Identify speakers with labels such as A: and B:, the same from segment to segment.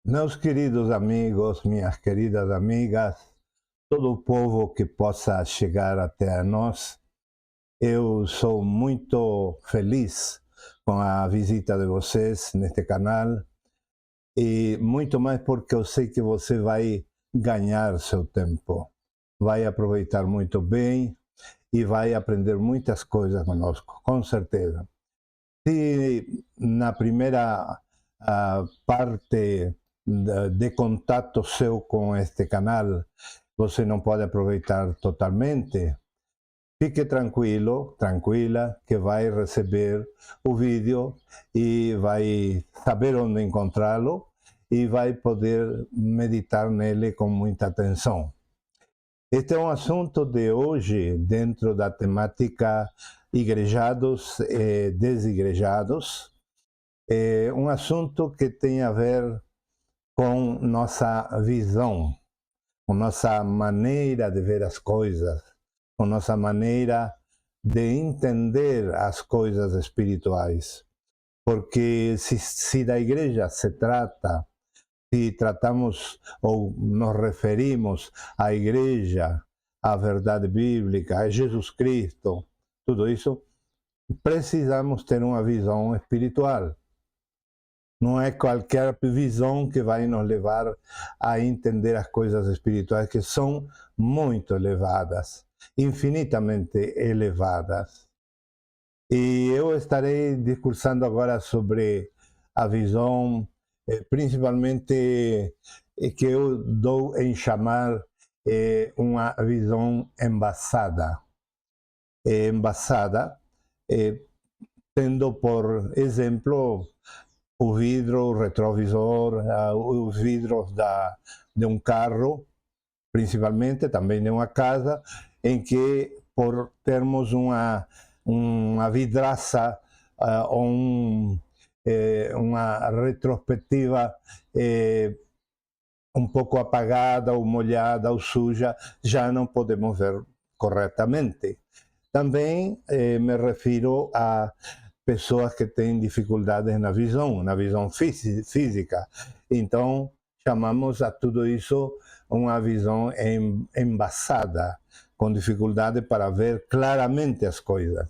A: Meus queridos amigos, minhas queridas amigas, todo o povo que possa chegar até nós, eu sou muito feliz com a visita de vocês neste canal e muito mais porque eu sei que você vai ganhar seu tempo, vai aproveitar muito bem e vai aprender muitas coisas conosco, com certeza. Se na primeira parte de contato seu com este canal você não pode aproveitar totalmente, fique tranquilo, tranquila, que vai receber o vídeo e vai saber onde encontrá-lo e vai poder meditar nele com muita atenção. Este é um assunto de hoje, dentro da temática igrejados e desigrejados. É um assunto que tem a ver com nossa visão, com nossa maneira de ver as coisas, com nossa maneira de entender as coisas espirituais. Porque se da igreja se trata, se tratamos ou nos referimos à igreja, à verdade bíblica, a Jesus Cristo, tudo isso, precisamos ter uma visão espiritual. Não é qualquer visão que vai nos levar a entender as coisas espirituais, que são muito elevadas, infinitamente elevadas. E eu estarei discursando agora sobre a visão, principalmente que eu dou em chamar uma visão embasada. Embasada, tendo por exemplo o vidro, o retrovisor, os vidros de um carro, principalmente, também de uma casa, em que por termos uma vidraça ou uma retrospectiva um pouco apagada ou molhada ou suja, já não podemos ver corretamente. Também me refiro a pessoas que têm dificuldades na visão física. Então, chamamos a tudo isso uma visão embasada, com dificuldade para ver claramente as coisas.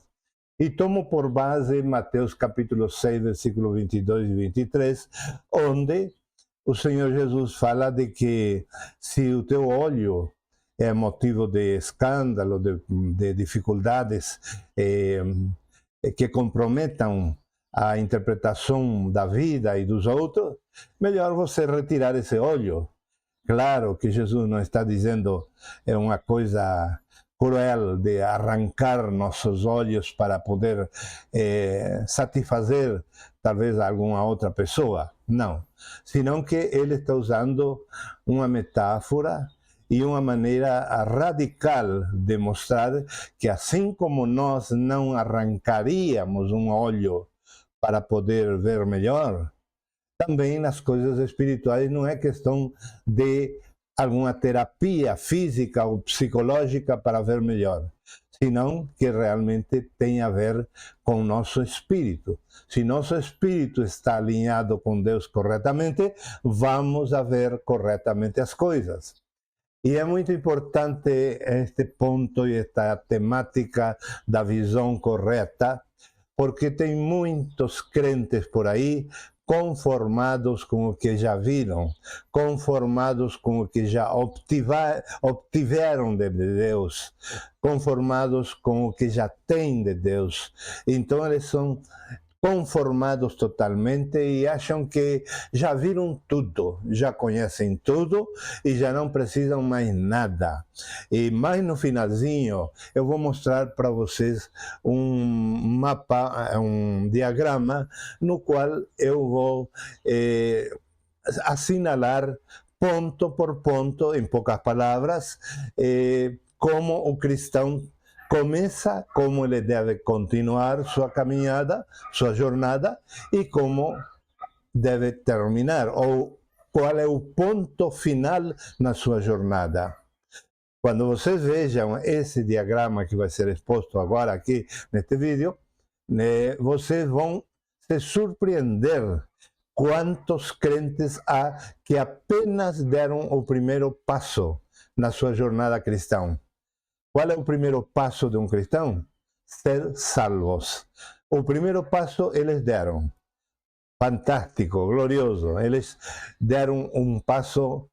A: E tomo por base Mateus capítulo 6, versículo 22 e 23, onde o Senhor Jesus fala de que se o teu olho é motivo de escândalo, de dificuldades, que comprometam a interpretação da vida e dos outros, melhor você retirar esse olho. Claro que Jesus não está dizendo é uma coisa cruel de arrancar nossos olhos para poder satisfazer talvez alguma outra pessoa. Não. Senão que ele está usando uma metáfora e uma maneira radical de mostrar que assim como nós não arrancaríamos um olho para poder ver melhor, também nas coisas espirituais não é questão de alguma terapia física ou psicológica para ver melhor, senão que realmente tem a ver com o nosso espírito. Se nosso espírito está alinhado com Deus corretamente, vamos a ver corretamente as coisas. E é muito importante este ponto e esta temática da visão correta, porque tem muitos crentes por aí conformados com o que já viram, conformados com o que já obtiveram de Deus, conformados com o que já têm de Deus. Então eles são conformados totalmente e acham que já viram tudo, já conhecem tudo e já não precisam mais nada. E mais no finalzinho eu vou mostrar para vocês um mapa, um diagrama no qual eu vou assinalar ponto por ponto, em poucas palavras, como o cristão começa, como ele deve continuar sua caminhada, sua jornada, e como deve terminar, ou qual é o ponto final na sua jornada. Quando vocês vejam esse diagrama que vai ser exposto agora aqui neste vídeo, vocês vão se surpreender quantos crentes há que apenas deram o primeiro passo na sua jornada cristã? Qual é o primeiro passo de um cristão? Ser salvos. O primeiro passo eles deram. Fantástico, glorioso. Eles deram um passo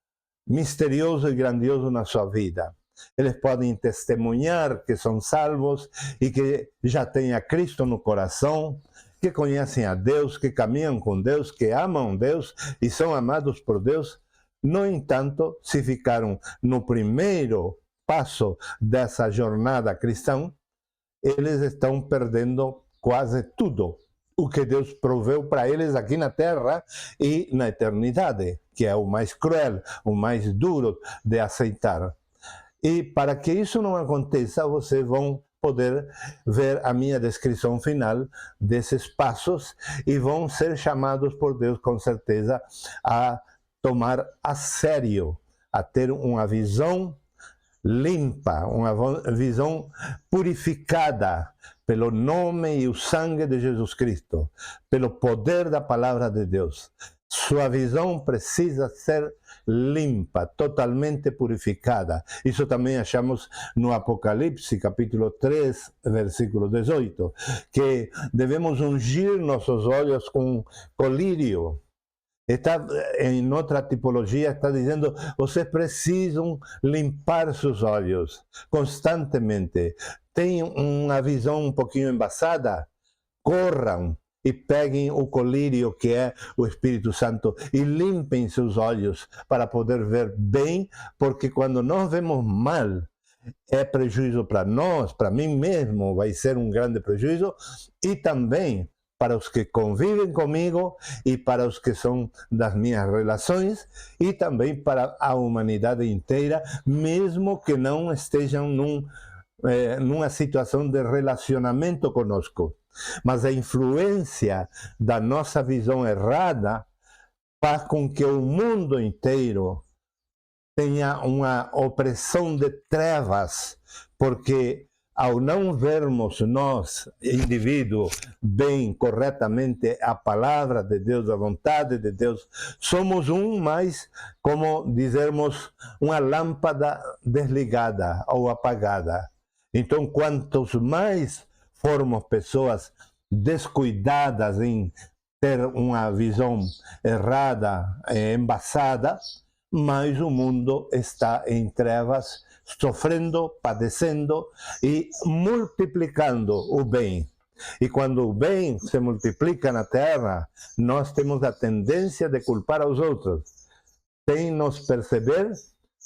A: misterioso e grandioso na sua vida. Eles podem testemunhar que são salvos e que já têm a Cristo no coração, que conhecem a Deus, que caminham com Deus, que amam Deus e são amados por Deus. No entanto, se ficaram no primeiro passo dessa jornada cristã, eles estão perdendo quase tudo o que Deus proveu para eles aqui na terra e na eternidade, que é o mais cruel, o mais duro de aceitar. E para que isso não aconteça, vocês vão poder ver a minha descrição final desses passos e vão ser chamados por Deus, com certeza, a tomar a sério, a ter uma visão limpa, uma visão purificada pelo nome e o sangue de Jesus Cristo, pelo poder da palavra de Deus. Sua visão precisa ser limpa, totalmente purificada. Isso também achamos no Apocalipse, capítulo 3, versículo 18, que devemos ungir nossos olhos com colírio. Está, em outra tipologia, está dizendo, vocês precisam limpar seus olhos constantemente. Tem uma visão um pouquinho embaçada? Corram e peguem o colírio que é o Espírito Santo e limpem seus olhos para poder ver bem, porque quando nós vemos mal, é prejuízo para nós, para mim mesmo, vai ser um grande prejuízo, e também para os que convivem comigo e para os que são das minhas relações e também para a humanidade inteira, mesmo que não estejam numa situação de relacionamento conosco. Mas a influência da nossa visão errada faz com que o mundo inteiro tenha uma opressão de trevas, porque ao não vermos nós, indivíduo, bem, corretamente a palavra de Deus, a vontade de Deus, somos mais, como dizermos, uma lâmpada desligada ou apagada. Então, quantos mais formos pessoas descuidadas em ter uma visão errada, embaçada, mais o mundo está em trevas, sofrendo, padecendo e multiplicando o bem. E quando o bem se multiplica na terra, nós temos a tendência de culpar os outros, sem nos perceber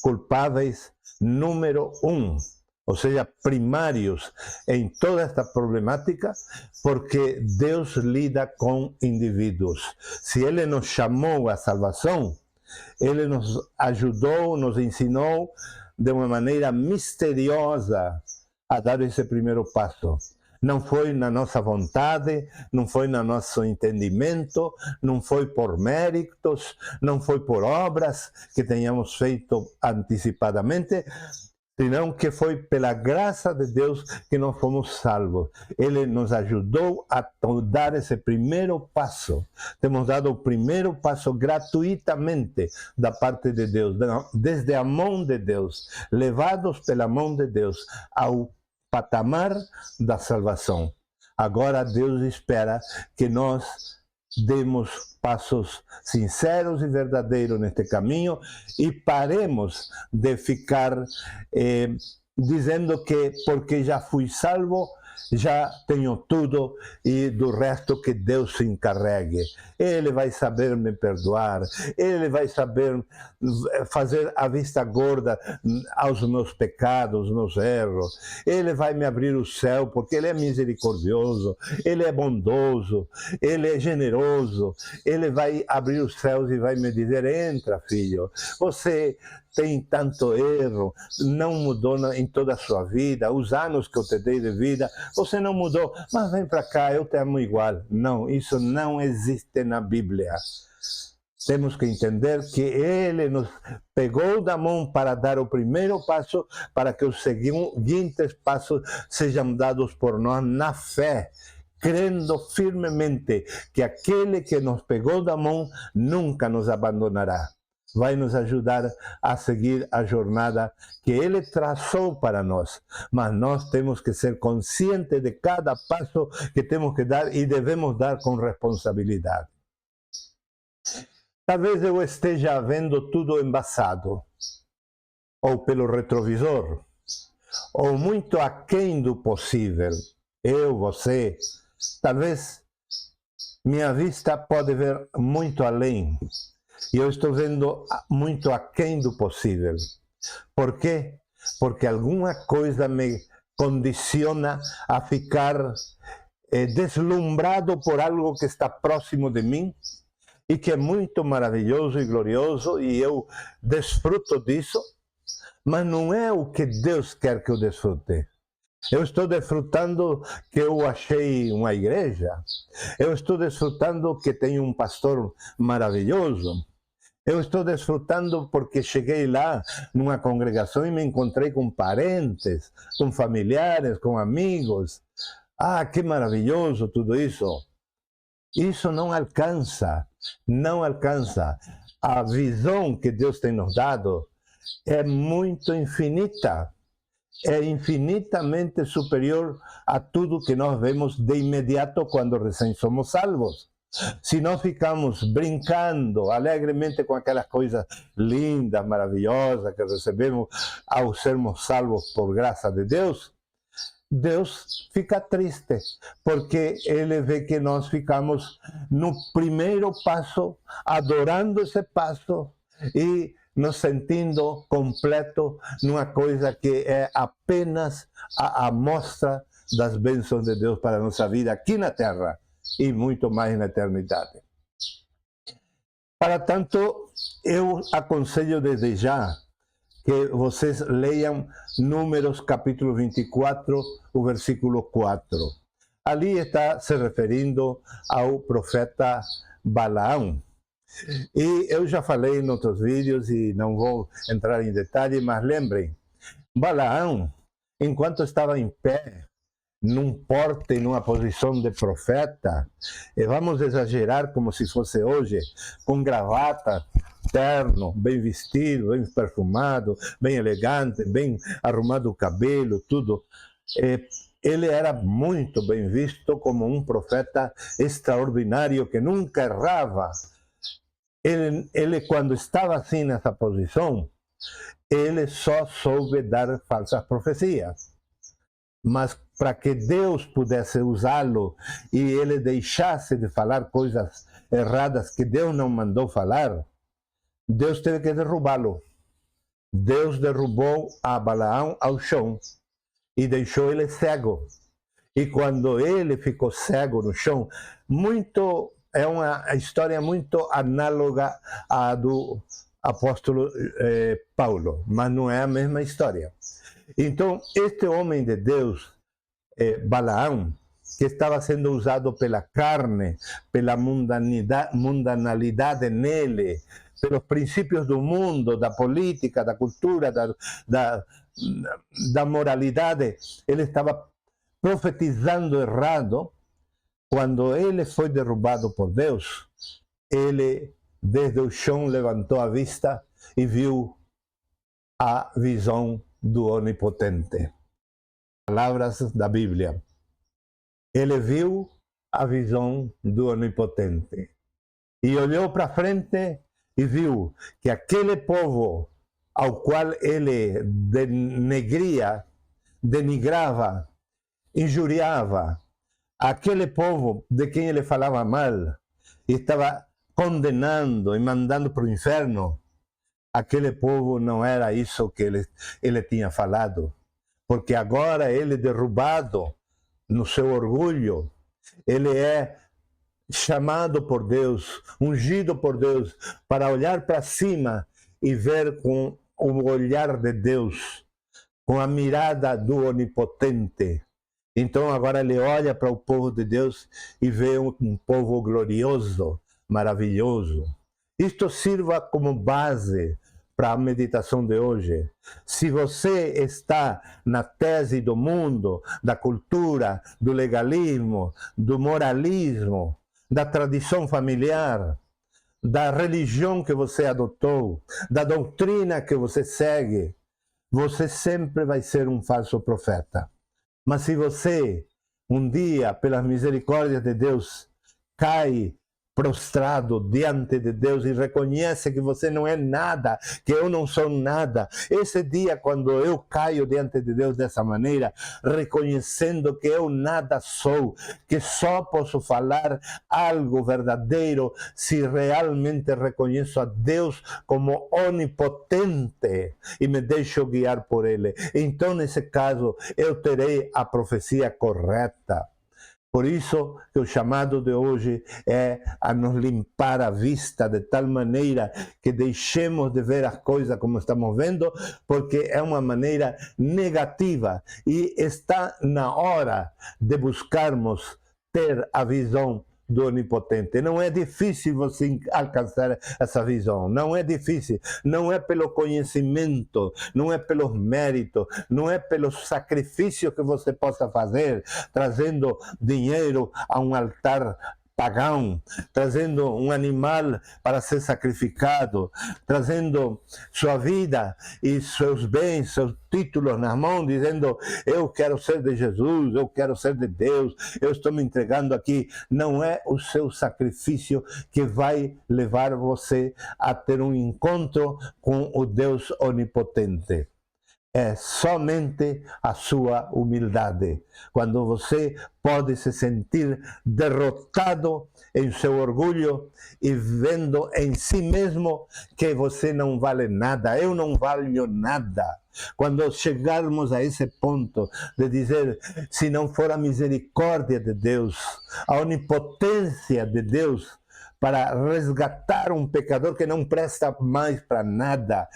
A: culpáveis número 1. Ou seja, primários em toda esta problemática, porque Deus lida com indivíduos. Se Ele nos chamou à salvação, Ele nos ajudou, nos ensinou de uma maneira misteriosa a dar esse primeiro passo. Não foi na nossa vontade, não foi no nosso entendimento, não foi por méritos, não foi por obras que tenhamos feito antecipadamente, senão que foi pela graça de Deus que nós fomos salvos. Ele nos ajudou a dar esse primeiro passo. Temos dado o primeiro passo gratuitamente da parte de Deus, desde a mão de Deus, levados pela mão de Deus ao patamar da salvação. Agora Deus espera que nós demos passos sinceros e verdadeiros neste caminho e paremos de ficar dizendo que porque já fui salvo, já tenho tudo e do resto que Deus se encarregue. Ele vai saber me perdoar, Ele vai saber fazer a vista gorda aos meus pecados, meus erros. Ele vai me abrir o céu porque Ele é misericordioso, Ele é bondoso, Ele é generoso. Ele vai abrir os céus e vai me dizer, entra filho, você tem tanto erro, não mudou em toda a sua vida, os anos que eu te dei de vida, você não mudou, mas vem para cá, eu te amo igual. Não, isso não existe na Bíblia. Temos que entender que Ele nos pegou da mão para dar o primeiro passo, para que os seguintes passos sejam dados por nós na fé, crendo firmemente que aquele que nos pegou da mão nunca nos abandonará. Vai nos ajudar a seguir a jornada que Ele traçou para nós. Mas nós temos que ser conscientes de cada passo que temos que dar e devemos dar com responsabilidade. Talvez eu esteja vendo tudo embaçado, ou pelo retrovisor, ou muito aquém do possível. Eu, você, talvez minha vista pode ver muito além. E eu estou vendo muito aquém do possível. Por quê? Porque alguma coisa me condiciona a ficar deslumbrado por algo que está próximo de mim e que é muito maravilhoso e glorioso, e eu desfruto disso, mas não é o que Deus quer que eu desfrute. Eu estou desfrutando que eu achei uma igreja, eu estou desfrutando que tenho um pastor maravilhoso, eu estou desfrutando porque cheguei lá numa congregação e me encontrei com parentes, com familiares, com amigos. Ah, que maravilhoso tudo isso! Isso não alcança, não alcança. A visão que Deus tem nos dado é muito infinita, é infinitamente superior a tudo que nós vemos de imediato quando recém somos salvos. Se nós ficamos brincando alegremente com aquelas coisas lindas, maravilhosas que recebemos ao sermos salvos por graça de Deus, Deus fica triste, porque Ele vê que nós ficamos no primeiro passo, adorando esse passo e nos sentindo completo numa coisa que é apenas a amostra das bênçãos de Deus para a nossa vida aqui na Terra e muito mais na eternidade. Para tanto, eu aconselho desde já que vocês leiam Números capítulo 24, o versículo 4. Ali está se referindo ao profeta Balaão. E eu já falei em outros vídeos e não vou entrar em detalhe, mas lembrem, Balaão, enquanto estava em pé, num porte, numa posição de profeta, e vamos exagerar como se fosse hoje, com gravata, terno, bem vestido, bem perfumado, bem elegante, bem arrumado o cabelo, tudo. Ele era muito bem visto como um profeta extraordinário que nunca errava. Ele quando estava assim nessa posição, ele só soube dar falsas profecias. Mas para que Deus pudesse usá-lo e ele deixasse de falar coisas erradas que Deus não mandou falar, Deus teve que derrubá-lo. Deus derrubou a Balaão ao chão e deixou ele cego. E quando ele ficou cego no chão, é uma história muito análoga à do apóstolo Paulo, mas não é a mesma história. Então, este homem de Deus, Balaão, que estava sendo usado pela carne, pela mundanalidade nele, pelos princípios do mundo, da política, da cultura, da moralidade, ele estava profetizando errado. Quando ele foi derrubado por Deus, ele desde o chão levantou a vista e viu a visão do Onipotente. Palavras da Bíblia. Ele viu a visão do Onipotente e olhou para frente e viu que aquele povo ao qual ele denigrava, injuriava, aquele povo de quem ele falava mal, estava condenando e mandando para o inferno, aquele povo não era isso que ele tinha falado. Porque agora ele derrubado no seu orgulho, ele é chamado por Deus, ungido por Deus, para olhar para cima e ver com o olhar de Deus, com a mirada do Onipotente. Então agora ele olha para o povo de Deus e vê um povo glorioso, maravilhoso. Isto sirva como base para a meditação de hoje. Se você está na tese do mundo, da cultura, do legalismo, do moralismo, da tradição familiar, da religião que você adotou, da doutrina que você segue, você sempre vai ser um falso profeta. Mas se você, um dia, pelas misericórdias de Deus, cai prostrado diante de Deus e reconhece que você não é nada, que eu não sou nada. Esse dia, quando eu caio diante de Deus dessa maneira, reconhecendo que eu nada sou, que só posso falar algo verdadeiro se realmente reconheço a Deus como onipotente e me deixo guiar por Ele. Então, nesse caso, eu terei a profecia correta. Por isso que o chamado de hoje é a nos limpar a vista de tal maneira que deixemos de ver as coisas como estamos vendo, porque é uma maneira negativa e está na hora de buscarmos ter a visão do onipotente. Não é difícil você alcançar essa visão, não é difícil, não é pelo conhecimento, não é pelos méritos, não é pelos sacrifícios que você possa fazer, trazendo dinheiro a um altar pagão, trazendo um animal para ser sacrificado, trazendo sua vida e seus bens, seus títulos nas mãos, dizendo, eu quero ser de Jesus, eu quero ser de Deus, eu estou me entregando aqui. Não é o seu sacrifício que vai levar você a ter um encontro com o Deus onipotente. É somente a sua humildade. Quando você pode se sentir derrotado em seu orgulho e vendo em si mesmo que você não vale nada, eu não valho nada. Quando chegarmos a esse ponto de dizer, se não for a misericórdia de Deus, a onipotência de Deus para resgatar um pecador que não presta mais para nada,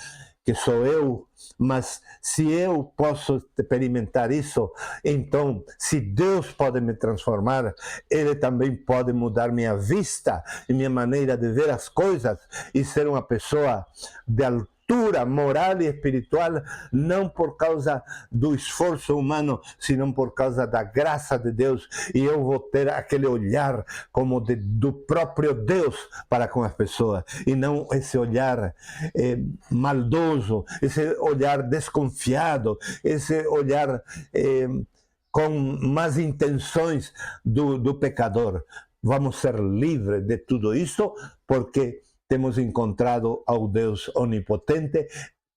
A: que sou eu, mas se eu posso experimentar isso, então, se Deus pode me transformar, Ele também pode mudar minha vista e minha maneira de ver as coisas e ser uma pessoa de altura moral e espiritual, não por causa do esforço humano, senão por causa da graça de Deus, e eu vou ter aquele olhar como do próprio Deus para com as pessoas, e não esse olhar maldoso, esse olhar desconfiado, esse olhar com más intenções do pecador. Vamos ser livres de tudo isso, porque temos encontrado ao Deus onipotente,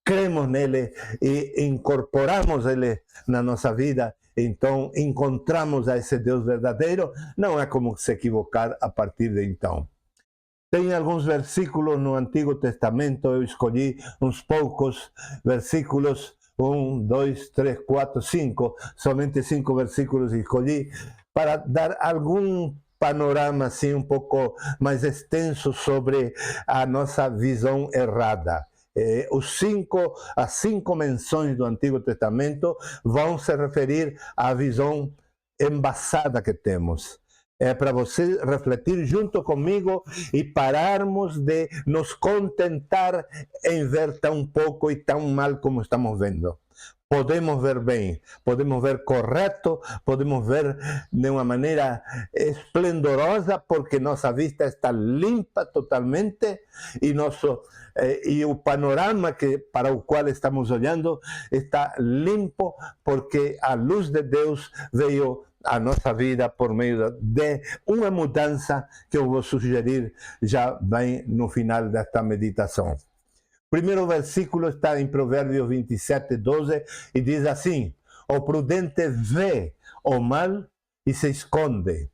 A: cremos nele e incorporamos ele na nossa vida, então encontramos a esse Deus verdadeiro, não há como se equivocar a partir de então. Tem alguns versículos no Antigo Testamento, eu escolhi uns poucos versículos, 1, 2, 3, 4, 5, somente 5 versículos escolhi, para dar algum panorama assim um pouco mais extenso sobre a nossa visão errada. As 5 menções do Antigo Testamento vão se referir à visão embaçada que temos. É para você refletir junto comigo e pararmos de nos contentar em ver tão pouco e tão mal como estamos vendo. Podemos ver bem, podemos ver correto, podemos ver de uma maneira esplendorosa, porque nossa vista está limpa totalmente e o panorama para o qual estamos olhando está limpo, porque a luz de Deus veio a nossa vida por meio de uma mudança que eu vou sugerir já bem no final desta meditação. O primeiro versículo está em Provérbios 27, 12, e diz assim: o prudente vê o mal e se esconde,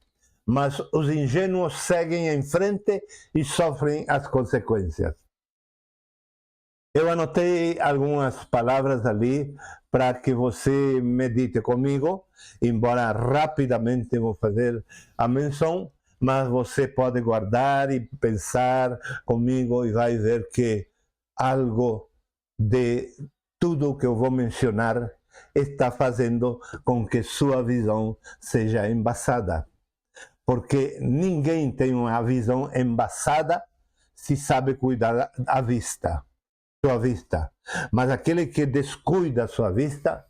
A: mas os ingênuos seguem em frente e sofrem as consequências. Eu anotei algumas palavras ali para que você medite comigo, embora rapidamente vou fazer a menção, mas você pode guardar e pensar comigo e vai ver que algo de tudo o que eu vou mencionar está fazendo com que sua visão seja embaçada. Porque ninguém tem uma visão embaçada se sabe cuidar da vista. sua vista. Mas aquele que descuida sua vista,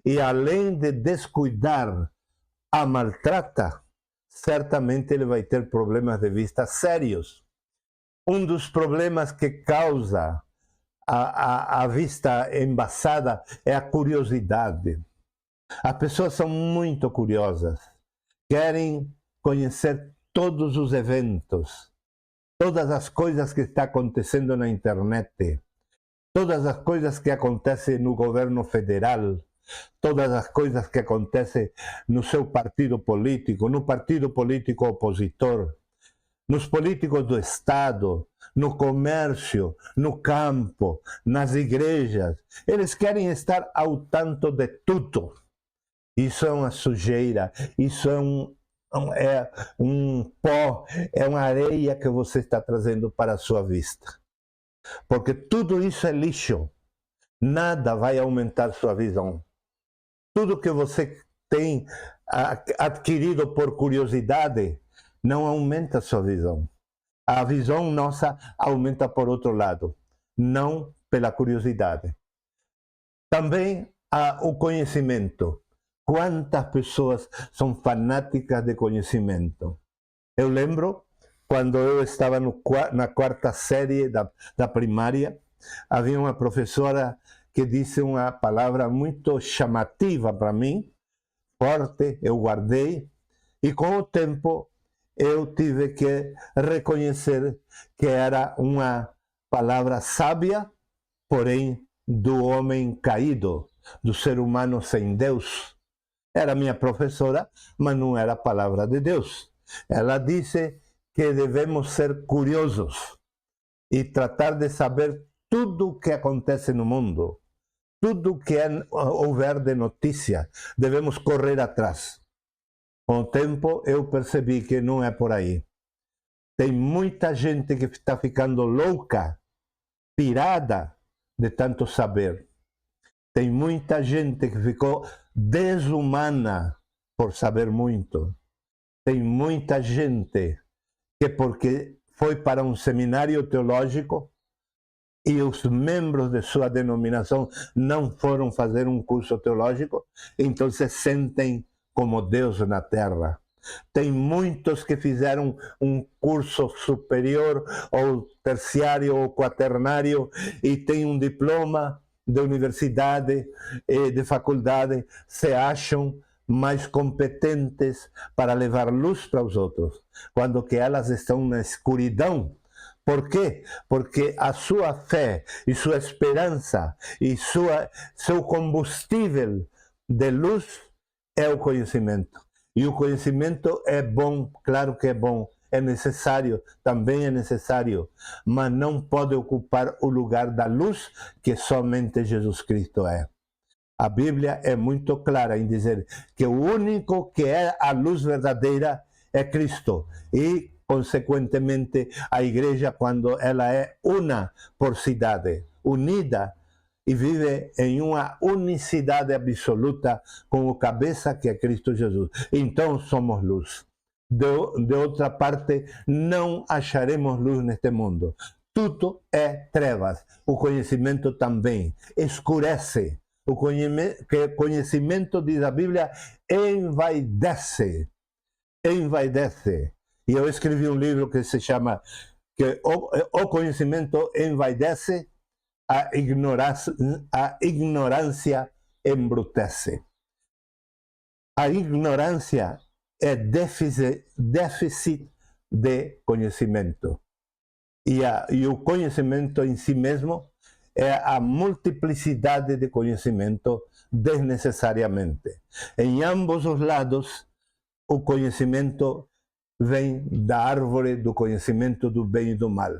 A: e além de descuidar, a maltrata, certamente ele vai ter problemas de vista sérios. Um dos problemas que causa a vista embaçada é a curiosidade. As pessoas são muito curiosas, querem conhecer todos os eventos, todas as coisas que estão acontecendo na internet, todas as coisas que acontecem no governo federal, todas as coisas que acontecem no seu partido político, no partido político opositor, nos políticos do Estado, no comércio, no campo, nas igrejas. Eles querem estar ao tanto de tudo. Isso é uma sujeira, isso é um pó, é uma areia que você está trazendo para a sua vista. Porque tudo isso é lixo. Nada vai aumentar sua visão. Tudo que você tem adquirido por curiosidade não aumenta sua visão. A visão nossa aumenta por outro lado, não pela curiosidade. Também o conhecimento. Quantas pessoas são fanáticas de conhecimento? Eu lembro, quando eu estava na quarta série da primária, havia uma professora que disse uma palavra muito chamativa para mim, forte, eu guardei, e com o tempo eu tive que reconhecer que era uma palavra sábia, porém do homem caído, do ser humano sem Deus. Era minha professora, mas não era a palavra de Deus. Ela disse que devemos ser curiosos e tratar de saber tudo o que acontece no mundo, tudo que houver de notícia, devemos correr atrás. Com o tempo eu percebi que não é por aí. Tem muita gente que está ficando louca, pirada de tanto saber. Tem muita gente que ficou desumana por saber muito. Tem muita gente que porque foi para um seminário teológico e os membros de sua denominação não foram fazer um curso teológico, então se sentem como Deus na terra. Tem muitos que fizeram um curso superior, ou terciário, ou quaternário, e têm um diploma de universidade, de faculdade, se acham mais competentes para levar luz para os outros, quando que elas estão na escuridão. Por quê? Porque a sua fé e sua esperança e seu combustível de luz é o conhecimento. E o conhecimento é bom, claro que é bom, é necessário, também é necessário, mas não pode ocupar o lugar da luz que somente Jesus Cristo é. A Bíblia é muito clara em dizer que o único que é a luz verdadeira é Cristo. E, consequentemente, a igreja, quando ela é una por cidade, unida, e vive em uma unicidade absoluta com o cabeça que é Cristo Jesus. Então somos luz. De outra parte, não acharemos luz neste mundo. Tudo é trevas. O conhecimento também escurece. O conhecimento, diz a Bíblia, envaidece. Envaidece. E eu escrevi um livro que se chama que o conhecimento envaidece, a ignorância embrutece. A ignorância é déficit de conhecimento. E o conhecimento em si mesmo é a multiplicidade de conhecimento desnecessariamente. Em ambos os lados, o conhecimento vem da árvore do conhecimento do bem e do mal.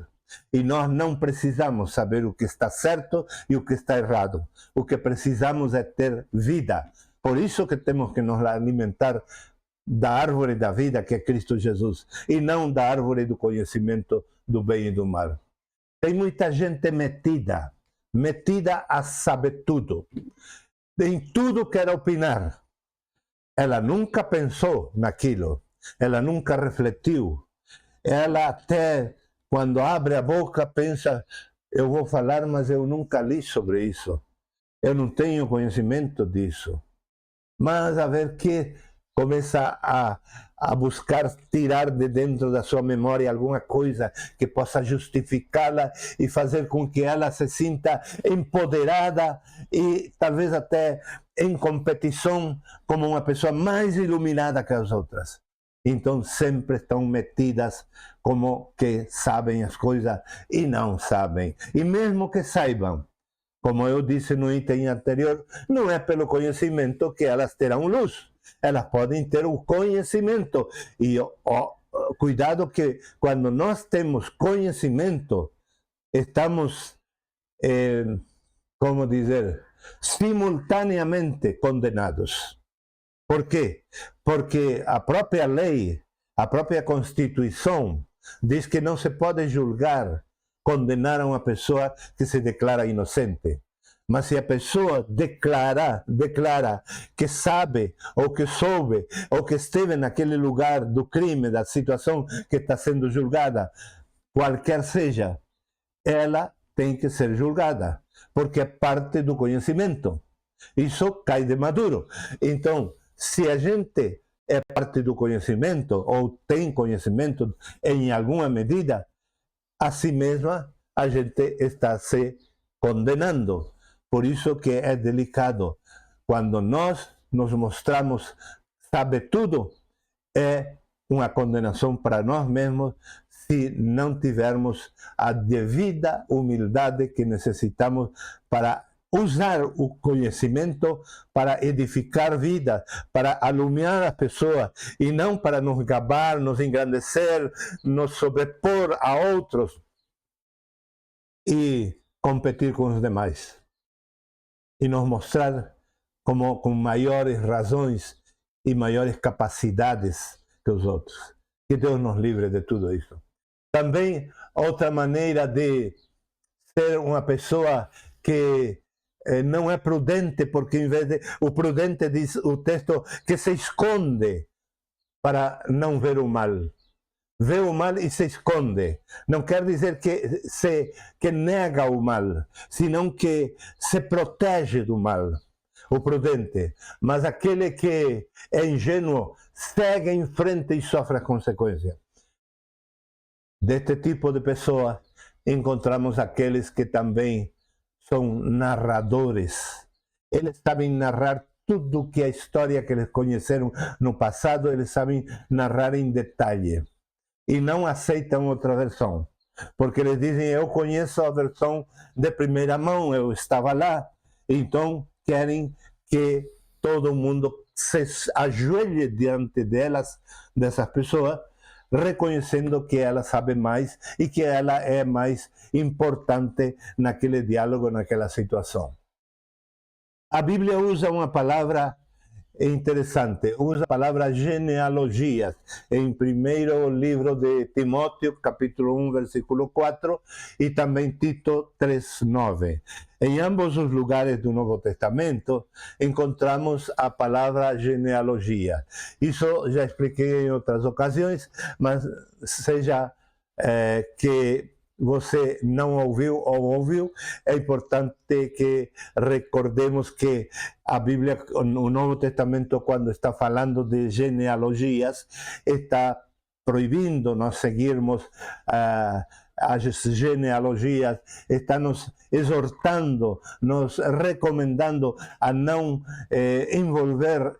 A: E nós não precisamos saber o que está certo e o que está errado. O que precisamos é ter vida. Por isso que temos que nos alimentar da árvore da vida, que é Cristo Jesus, e não da árvore do conhecimento do bem e do mal. Tem muita gente metida a saber tudo. Em tudo quer opinar. Ela nunca pensou naquilo. Ela nunca refletiu. Ela até, quando abre a boca, pensa, eu vou falar, mas eu nunca li sobre isso. Eu não tenho conhecimento disso. Mas a ver que começa a buscar tirar de dentro da sua memória alguma coisa que possa justificá-la e fazer com que ela se sinta empoderada e talvez até em competição como uma pessoa mais iluminada que as outras. Então sempre estão metidas como que sabem as coisas e não sabem. E mesmo que saibam, como eu disse no item anterior, não é pelo conhecimento que elas terão luz. Elas podem ter o conhecimento. E cuidado que quando nós temos conhecimento, estamos, como dizer, simultaneamente condenados. Por quê? Porque a própria lei, a própria Constituição, diz que não se pode julgar, condenar a uma pessoa que se declara inocente. Mas se a pessoa declara que sabe, ou que soube, ou que esteve naquele lugar do crime, da situação que está sendo julgada, qualquer seja, ela tem que ser julgada, porque é parte do conhecimento. Isso cai de maduro. Então, se a gente é parte do conhecimento, ou tem conhecimento em alguma medida, a si mesma a gente está se condenando. Por isso que é delicado. Quando nós nos mostramos sabe tudo, é uma condenação para nós mesmos se não tivermos a devida humildade que necessitamos para usar o conhecimento para edificar vida, para alumiar as pessoas e não para nos gabar, nos engrandecer, nos sobrepor a outros e competir com os demais e nos mostrar como com maiores razões e maiores capacidades que os outros. Que Deus nos livre de tudo isso. Também outra maneira de ser uma pessoa que não é prudente, porque em vez de o prudente diz o texto que se esconde para não ver o mal. Vê o mal e se esconde. Não quer dizer que nega o mal, senão que se protege do mal. O prudente. Mas aquele que é ingênuo segue em frente e sofre a consequência. Deste tipo de pessoa, encontramos aqueles que também são narradores. Eles sabem narrar tudo que a história que eles conheceram no passado, eles sabem narrar em detalhe. E não aceitam outra versão. Porque eles dizem, eu conheço a versão de primeira mão, eu estava lá. Então, querem que todo mundo se ajoelhe diante delas, dessas pessoas, reconhecendo que ela sabe mais e que ela é mais importante naquele diálogo, naquela situação. A Bíblia usa uma palavra interessante, usa a palavra genealogias em primeiro livro de Timóteo, capítulo 1, versículo 4, e também Tito 3:9. Em ambos os lugares do Novo Testamento encontramos a palavra genealogia. Isso já expliquei em outras ocasiões, mas seja que você não ouviu ou ouviu, é importante que recordemos que a Bíblia, o Novo Testamento, quando está falando de genealogias, está proibindo nós seguirmos as genealogias, está nos exortando, nos recomendando a não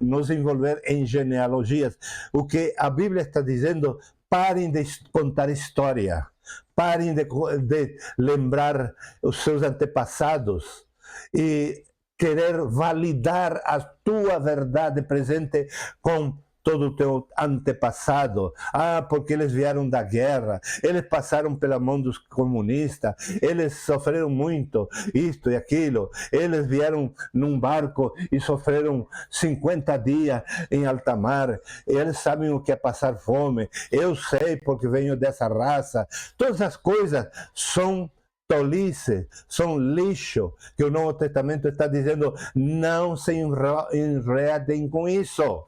A: nos envolver em genealogias. O que a Bíblia está dizendo, parem de contar história. Parem de lembrar os seus antepassados e querer validar a tua verdade presente com todo o teu antepassado. Porque eles vieram da guerra, eles passaram pela mão dos comunistas, eles sofreram muito, isto e aquilo, eles vieram num barco e sofreram 50 dias em alta mar, eles sabem o que é passar fome, eu sei porque venho dessa raça. Todas as coisas são tolice, são lixo, que o Novo Testamento está dizendo, não se enredem com isso.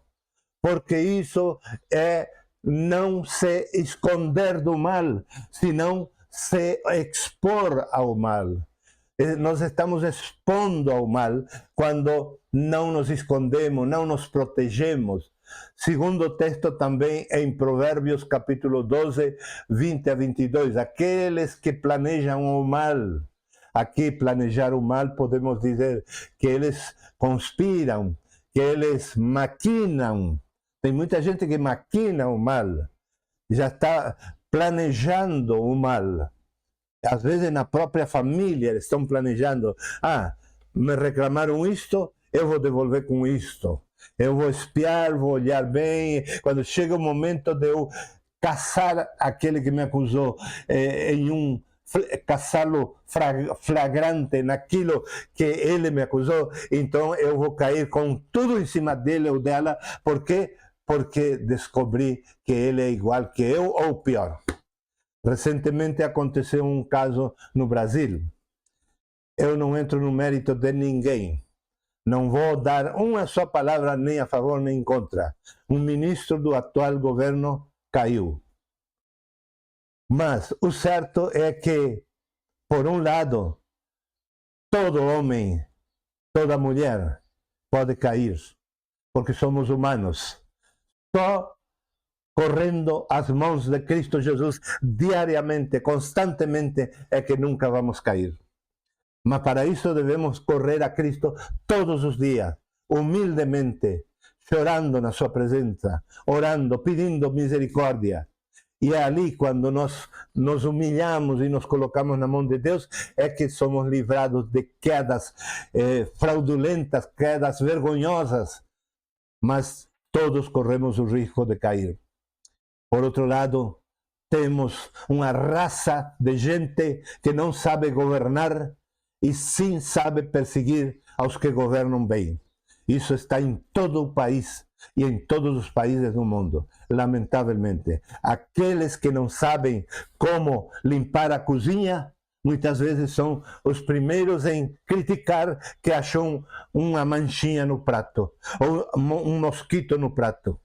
A: Porque isso é não se esconder do mal, senão se expor ao mal. Nós estamos expondo ao mal quando não nos escondemos, não nos protegemos. Segundo texto também em Provérbios capítulo 12, 20 a 22. Aqueles que planejam o mal. Aqui, planejar o mal, podemos dizer que eles conspiram, que eles maquinam. Tem muita gente que maquina o mal, já está planejando o mal. Às vezes na própria família eles estão planejando, me reclamaram isto, eu vou devolver com isto. Eu vou espiar, vou olhar bem. Quando chega o momento de eu caçar aquele que me acusou caçá-lo flagrante naquilo que ele me acusou, então eu vou cair com tudo em cima dele ou dela. Por quê? Porque descobri que ele é igual que eu ou pior. Recentemente aconteceu um caso no Brasil. Eu não entro no mérito de ninguém. Não vou dar uma só palavra nem a favor nem contra. Um ministro do atual governo caiu. Mas o certo é que, por um lado, todo homem, toda mulher pode cair, porque somos humanos. Só correndo às mãos de Cristo Jesus diariamente, constantemente, é que nunca vamos cair. Mas para isso devemos correr a Cristo todos os dias, humildemente, chorando na sua presença, orando, pedindo misericórdia. E é ali, quando nós nos humilhamos e nos colocamos na mão de Deus, é que somos livrados de quedas fraudulentas, quedas vergonhosas. Mas todos corremos o risco de cair. Por outro lado, temos uma raça de gente que não sabe governar e sim sabe perseguir aos que governam bem. Isso está em todo o país e em todos os países do mundo, lamentavelmente. Aqueles que não sabem como limpar a cozinha, muitas vezes são os primeiros em criticar que acham uma manchinha no prato, ou um mosquito no prato.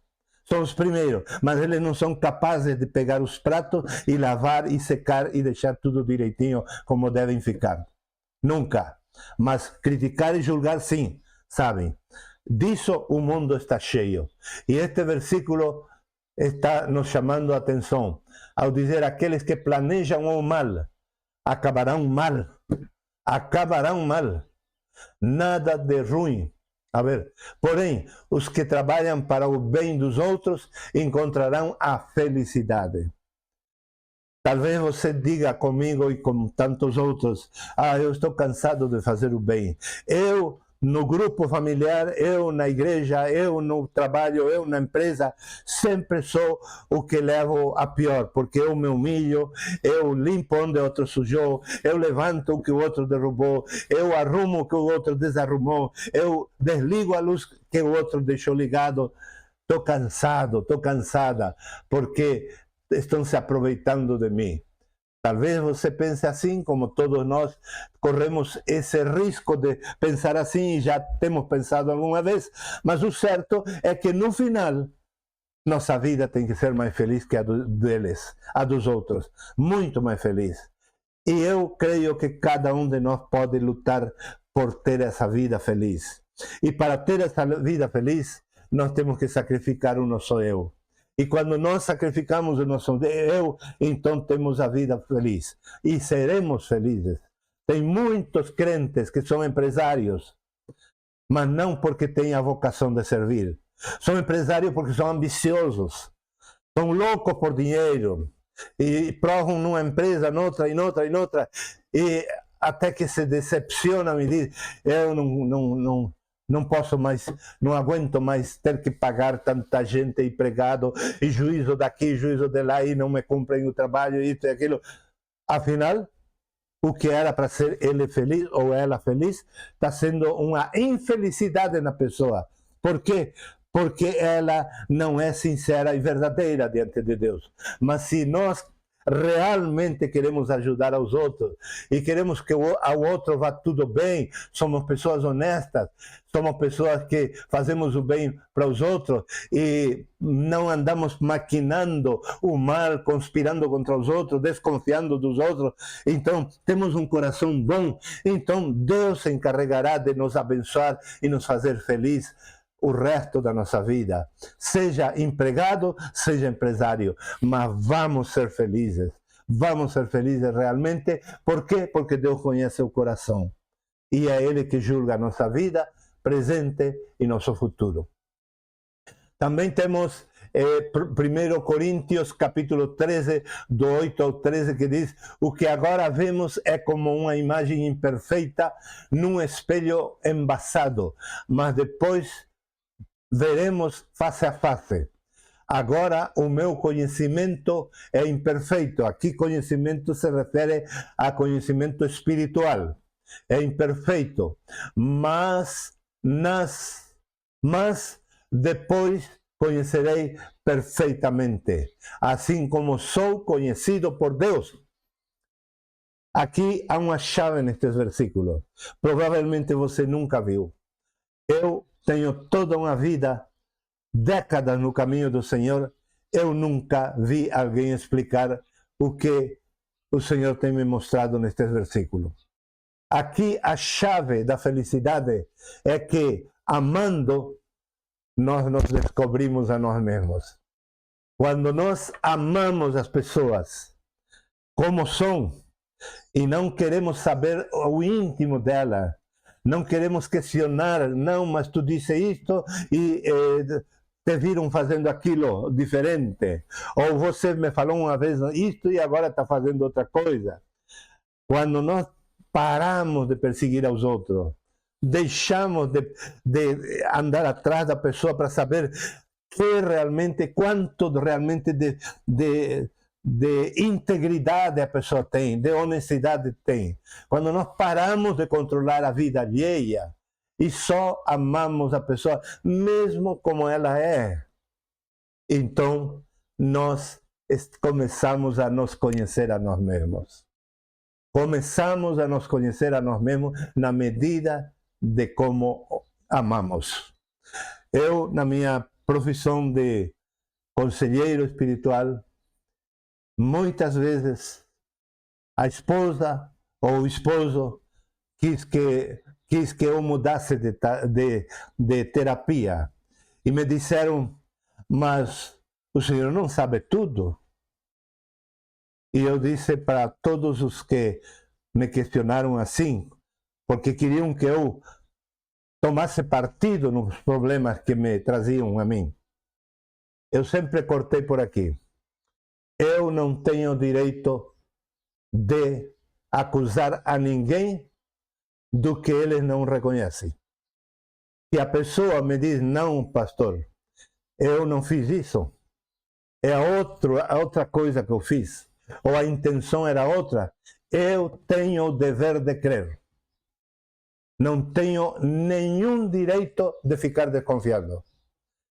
A: São os primeiros, mas eles não são capazes de pegar os pratos e lavar e secar e deixar tudo direitinho como devem ficar. Nunca. Mas criticar e julgar, sim, sabem. Disso o mundo está cheio. E este versículo está nos chamando a atenção ao dizer: aqueles que planejam o mal acabarão mal. Acabarão mal. Nada de ruim. Porém, os que trabalham para o bem dos outros encontrarão a felicidade. Talvez você diga comigo e com tantos outros: eu estou cansado de fazer o bem. Eu, no grupo familiar, eu na igreja, eu no trabalho, eu na empresa, sempre sou o que levo a pior, porque eu me humilho, eu limpo onde o outro sujou, eu levanto o que o outro derrubou, eu arrumo o que o outro desarrumou, eu desligo a luz que o outro deixou ligado. Estou cansado, estou cansada, porque estão se aproveitando de mim. Talvez você pense assim, como todos nós corremos esse risco de pensar assim, e já temos pensado alguma vez, mas o certo é que no final nossa vida tem que ser mais feliz que a deles, a dos outros, muito mais feliz. E eu creio que cada um de nós pode lutar por ter essa vida feliz. E para ter essa vida feliz, nós temos que sacrificar o nosso eu. E quando nós sacrificamos o nosso eu, então temos a vida feliz. E seremos felizes. Tem muitos crentes que são empresários, mas não porque têm a vocação de servir. São empresários porque são ambiciosos. São loucos por dinheiro. E provam numa empresa, noutra, e noutra, e noutra. E até que se decepcionam e dizem: eu não posso mais, não aguento mais ter que pagar tanta gente empregado, e juízo daqui, juízo de lá, e não me cumprem o trabalho, isso e aquilo. Afinal, o que era para ser ele feliz ou ela feliz, está sendo uma infelicidade na pessoa. Por quê? Porque ela não é sincera e verdadeira diante de Deus. Mas se nós realmente queremos ajudar aos outros e queremos que ao outro vá tudo bem, somos pessoas honestas, somos pessoas que fazemos o bem para os outros e não andamos maquinando o mal, conspirando contra os outros, desconfiando dos outros. Então, temos um coração bom, então Deus se encarregará de nos abençoar e nos fazer felizes o resto da nossa vida, seja empregado, seja empresário, mas vamos ser felizes realmente. Por quê? Porque Deus conhece o coração e é Ele que julga a nossa vida, presente e nosso futuro. Também temos 1 Coríntios capítulo 13, do 8 ao 13, que diz: o que agora vemos é como uma imagem imperfeita num espelho embaçado, mas depois veremos face a face. Agora o meu conhecimento é imperfeito. Aqui conhecimento se refere a conhecimento espiritual. É imperfeito, mas depois conhecerei perfeitamente, assim como sou conhecido por Deus. Aqui há uma chave nestes versículos. Provavelmente você nunca viu. Eu tenho toda uma vida, décadas no caminho do Senhor, eu nunca vi alguém explicar o que o Senhor tem me mostrado nestes versículos. Aqui a chave da felicidade é que, amando, nós nos descobrimos a nós mesmos. Quando nós amamos as pessoas como são e não queremos saber o íntimo dela, não queremos questionar, não, mas tu disse isto e te viram fazendo aquilo diferente. Ou você me falou uma vez isto e agora está fazendo outra coisa. Quando nós paramos de perseguir aos outros, deixamos de andar atrás da pessoa para saber que realmente, quanto realmente de integridade a pessoa tem, de honestidade tem. Quando nós paramos de controlar a vida alheia e só amamos a pessoa mesmo como ela é, então nós começamos a nos conhecer a nós mesmos. Começamos a nos conhecer a nós mesmos na medida de como amamos. Eu, na minha profissão de conselheiro espiritual, muitas vezes a esposa ou o esposo quis que eu mudasse de terapia e me disseram: mas o senhor não sabe tudo? E eu disse para todos os que me questionaram assim, porque queriam que eu tomasse partido nos problemas que me traziam a mim, eu sempre cortei por aqui. Eu não tenho direito de acusar a ninguém do que eles não reconhecem. Se a pessoa me diz: não, pastor, eu não fiz isso, é outra coisa que eu fiz, ou a intenção era outra, eu tenho o dever de crer. Não tenho nenhum direito de ficar desconfiando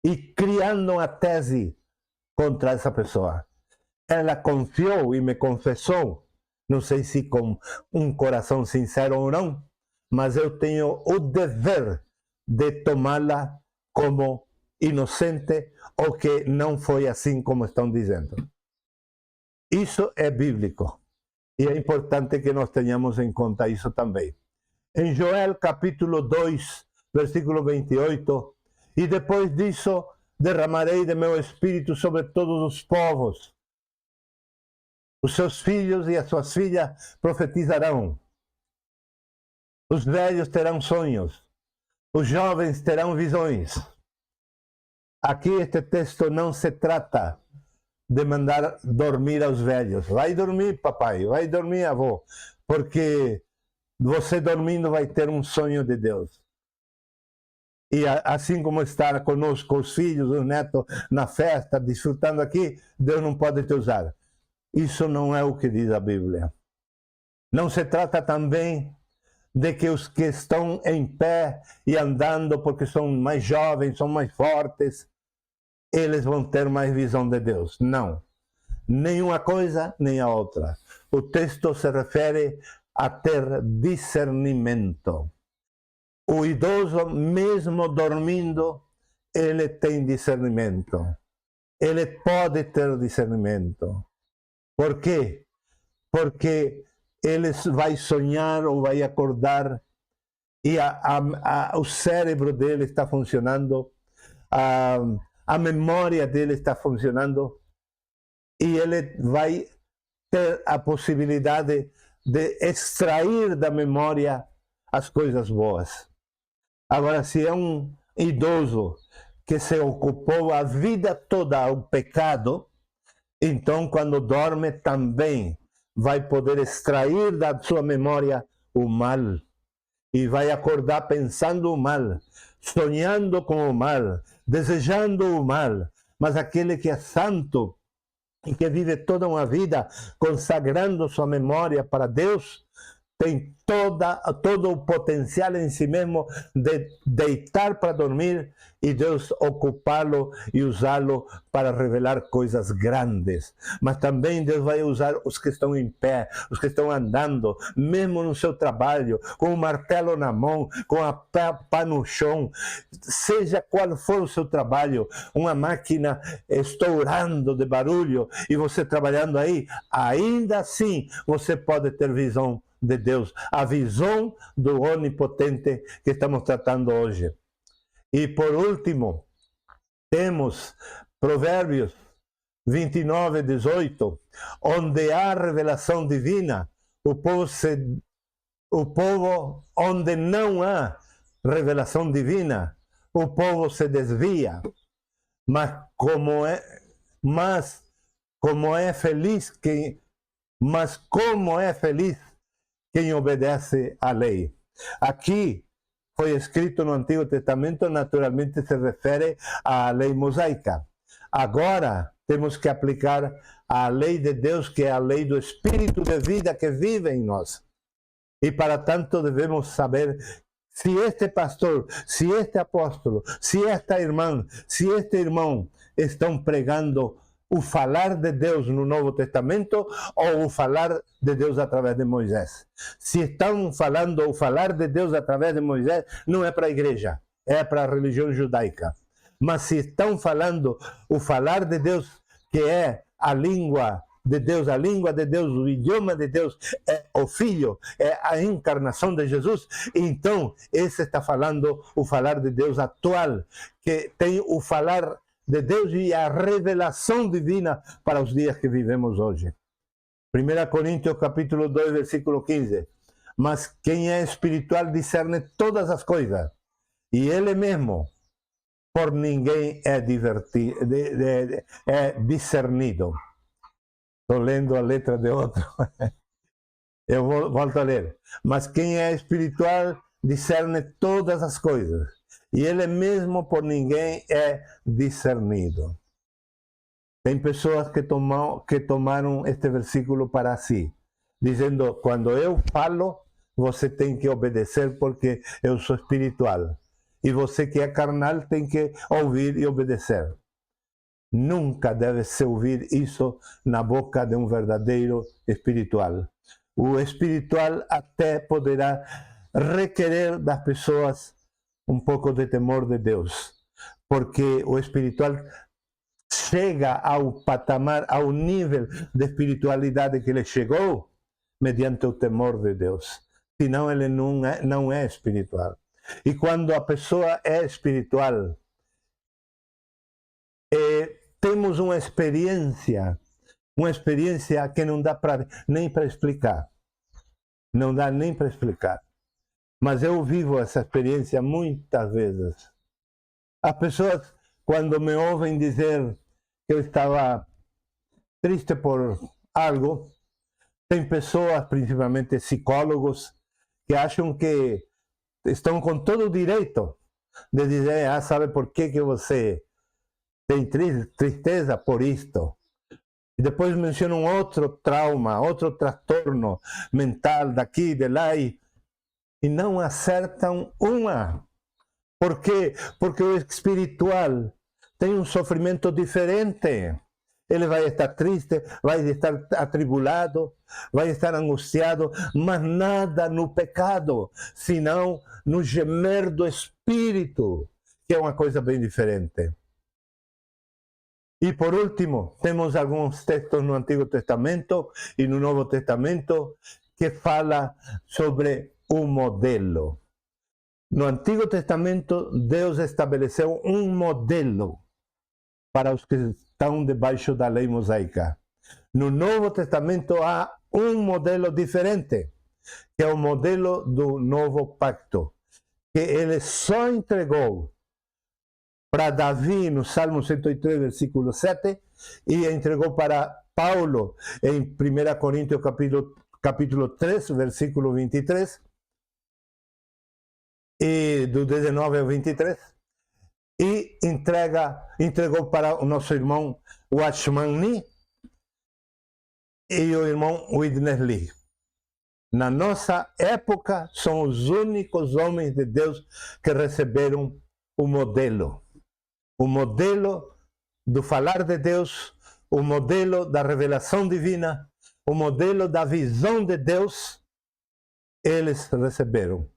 A: e criando uma tese contra essa pessoa. Ela confiou e me confessou, não sei se com um coração sincero ou não, mas eu tenho o dever de tomá-la como inocente ou que não foi assim como estão dizendo. Isso é bíblico e é importante que nós tenhamos em conta isso também. Em Joel capítulo 2, versículo 28, e depois disso derramarei de meu espírito sobre todos os povos. Os seus filhos e as suas filhas profetizarão. Os velhos terão sonhos. Os jovens terão visões. Aqui este texto não se trata de mandar dormir aos velhos. Vai dormir, papai, vai dormir, avô, porque você dormindo vai ter um sonho de Deus. E assim como está conosco os filhos, os netos na festa, desfrutando aqui, Deus não pode te usar. Isso não é o que diz a Bíblia. Não se trata também de que os que estão em pé e andando porque são mais jovens, são mais fortes, eles vão ter mais visão de Deus. Não. nem uma coisa nem a outra. O texto se refere a ter discernimento. O idoso, mesmo dormindo, ele tem discernimento. Ele pode ter discernimento. Por quê? Porque ele vai sonhar ou vai acordar e o cérebro dele está funcionando, a memória dele está funcionando e ele vai ter a possibilidade de extrair da memória as coisas boas. Agora, se é um idoso que se ocupou a vida toda ao pecado, então quando dorme também vai poder extrair da sua memória o mal. E vai acordar pensando o mal, sonhando com o mal, desejando o mal. Mas aquele que é santo e que vive toda uma vida consagrando sua memória para Deus, tem todo o potencial em si mesmo de deitar para dormir e Deus ocupá-lo e usá-lo para revelar coisas grandes. Mas também Deus vai usar os que estão em pé, os que estão andando, mesmo no seu trabalho, com o martelo na mão, com a pá no chão, seja qual for o seu trabalho, uma máquina estourando de barulho e você trabalhando aí, ainda assim você pode ter visão de Deus, a visão do onipotente que estamos tratando hoje. E por último, temos Provérbios 29:18, onde há revelação divina, o povo onde não há revelação divina, o povo se desvia. Mas como é feliz quem obedece à lei. Aqui foi escrito no Antigo Testamento, naturalmente se refere à lei mosaica. Agora temos que aplicar a lei de Deus, que é a lei do Espírito de vida que vive em nós. E para tanto devemos saber se este pastor, se este apóstolo, se esta irmã, se este irmão estão pregando o falar de Deus no Novo Testamento ou o falar de Deus através de Moisés. Se estão falando o falar de Deus através de Moisés, não é para a igreja, é para a religião judaica. Mas se estão falando o falar de Deus, que é a língua de Deus, o idioma de Deus, é o Filho, é a encarnação de Jesus, então esse está falando o falar de Deus atual, que tem o falar de Deus e a revelação divina para os dias que vivemos hoje. 1 Coríntios capítulo 2, versículo 15. Mas quem é espiritual discerne todas as coisas, e ele mesmo por ninguém é discernido. Estou lendo a letra de outro. Eu volto a ler. Mas quem é espiritual discerne todas as coisas, e ele mesmo por ninguém é discernido. Tem pessoas que tomaram este versículo para si, dizendo, quando eu falo, você tem que obedecer porque eu sou espiritual. E você que é carnal tem que ouvir e obedecer. Nunca deve se ouvir isso na boca de um verdadeiro espiritual. O espiritual até poderá requerer das pessoas um pouco de temor de Deus, porque o espiritual chega ao patamar, ao nível de espiritualidade que ele chegou mediante o temor de Deus. Senão ele não é espiritual. E quando a pessoa é espiritual, temos uma experiência que não dá nem para explicar. Não dá nem para explicar. Mas eu vivo essa experiência muitas vezes. As pessoas, quando me ouvem dizer que eu estava triste por algo, tem pessoas, principalmente psicólogos, que acham que estão com todo o direito de dizer, sabe por que você tem tristeza por isto? E depois mencionam outro trauma, outro transtorno mental daqui, de lá, e não acertam uma. Por quê? Porque o espiritual tem um sofrimento diferente. ele vai estar triste, vai estar atribulado, vai estar angustiado, mas nada no pecado, senão no gemer do Espírito, que é uma coisa bem diferente. E por último, temos alguns textos no Antigo Testamento e no Novo Testamento que fala sobre um modelo. No Antigo Testamento, Deus estabeleceu um modelo para os que estão debaixo da lei mosaica. No Novo Testamento há um modelo diferente, que é o modelo do Novo Pacto, que ele só entregou para Davi no Salmo 103, versículo 7, e entregou para Paulo em 1 Coríntios capítulo 3, versículo 23, e do 19 ao 23, e entregou para o nosso irmão Watchman Nee e o irmão Witness Lee. Na nossa época, são os únicos homens de Deus que receberam o modelo do falar de Deus, o modelo da revelação divina, o modelo da visão de Deus, eles receberam.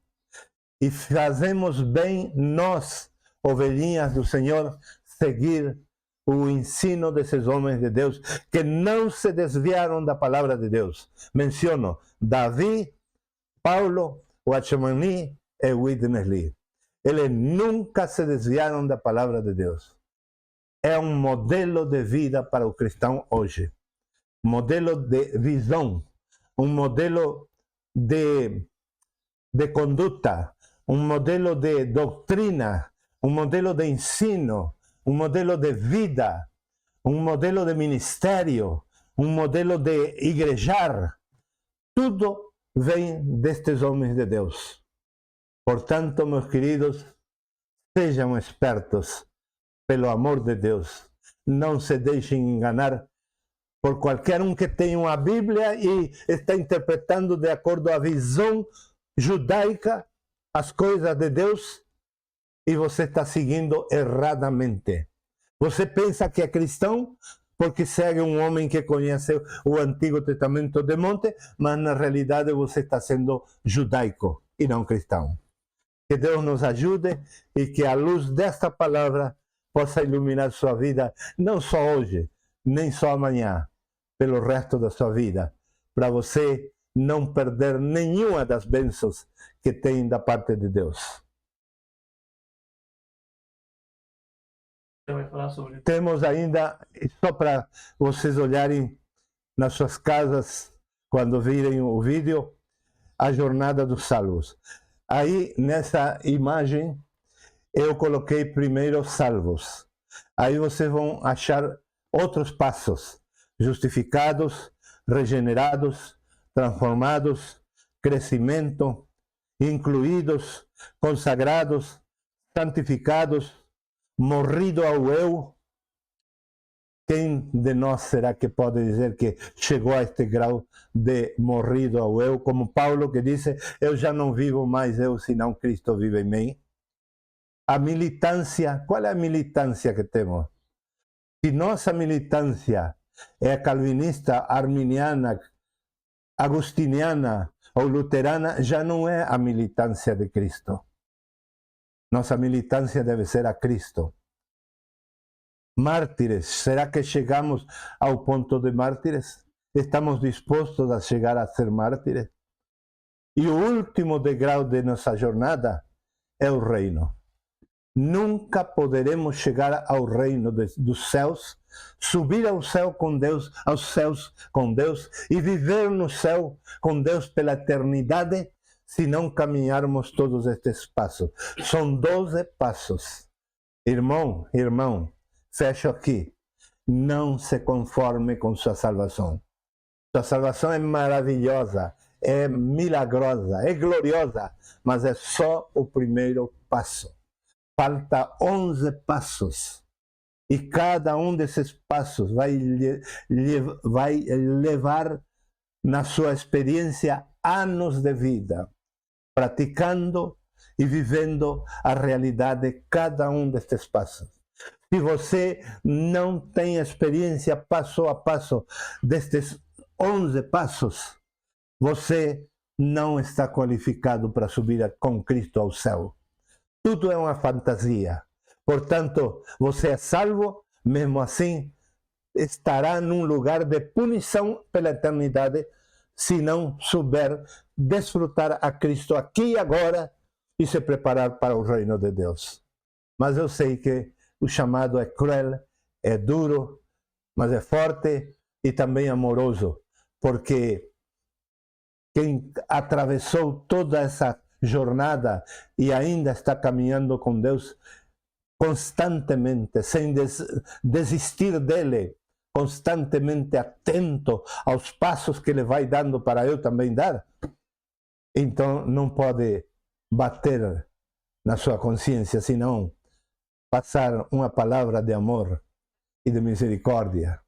A: E fazemos bem nós, ovelhinhas do Senhor, seguir o ensino desses homens de Deus, que não se desviaram da palavra de Deus. Menciono Davi, Paulo, Watchman Nee e Witness Lee. Eles nunca se desviaram da palavra de Deus. É um modelo de vida para o cristão hoje. Modelo de visão, um modelo de conduta, um modelo de doutrina, um modelo de ensino, um modelo de vida, um modelo de ministério, um modelo de igrejar. Tudo vem destes homens de Deus. Portanto, meus queridos, sejam espertos pelo amor de Deus. Não se deixem enganar por qualquer um que tenha uma Bíblia e está interpretando de acordo à visão judaica as coisas de Deus, e você está seguindo erradamente. Você pensa que é cristão porque segue um homem que conhece o Antigo Testamento de monte, mas na realidade você está sendo judaico e não cristão. Que Deus nos ajude e que a luz desta palavra possa iluminar sua vida, não só hoje, nem só amanhã, pelo resto da sua vida, para você não perder nenhuma das bênçãos que tem da parte de Deus.
B: Você vai falar sobre isso.
A: Temos ainda, só para vocês olharem nas suas casas, quando virem o vídeo, a jornada dos salvos. Aí, nessa imagem, eu coloquei primeiro salvos. Aí vocês vão achar outros passos: justificados, regenerados, transformados, crescimento, incluídos, consagrados, santificados, morrido ao eu. Quem de nós será que pode dizer que chegou a este grau de morrido ao eu? Como Paulo, que disse: eu já não vivo mais eu, senão Cristo vive em mim. A militância, qual é a militância que temos? Se nossa militância é calvinista, arminiana, agostiniana ou luterana, já não é a militância de Cristo. Nossa militância deve ser a Cristo. Mártires, será que chegamos ao ponto de mártires? Estamos dispostos a chegar a ser mártires? E o último degrau de nossa jornada é o reino. Nunca poderemos chegar ao reino dos céus, subir ao céu com Deus, aos céus com Deus e viver no céu com Deus pela eternidade, se não caminharmos todos estes passos. São 12 passos. Irmão, fecho aqui. Não se conforme com sua salvação. Sua salvação é maravilhosa, é milagrosa, é gloriosa, mas é só o primeiro passo. Falta 11 passos. E cada um desses passos vai levar na sua experiência anos de vida, praticando e vivendo a realidade de cada um destes passos. Se você não tem experiência passo a passo destes 11 passos, você não está qualificado para subir com Cristo ao céu. Tudo é uma fantasia. Portanto, você é salvo, mesmo assim, estará num lugar de punição pela eternidade, se não souber desfrutar a Cristo aqui e agora e se preparar para o reino de Deus. Mas eu sei que o chamado é cruel, é duro, mas é forte e também amoroso, porque quem atravessou toda essa jornada e ainda está caminhando com Deus constantemente, sem desistir dele, constantemente atento aos passos que ele vai dando para eu também dar, então não pode bater na sua consciência, senão passar uma palavra de amor e de misericórdia,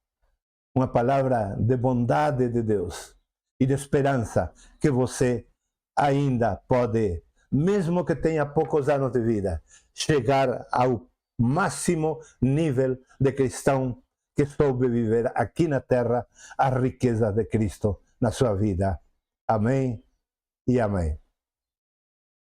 A: uma palavra de bondade de Deus e de esperança que você ainda pode, mesmo que tenha poucos anos de vida, chegar ao máximo nível de cristão que soube viver aqui na terra a riqueza de Cristo na sua vida. Amém e amém.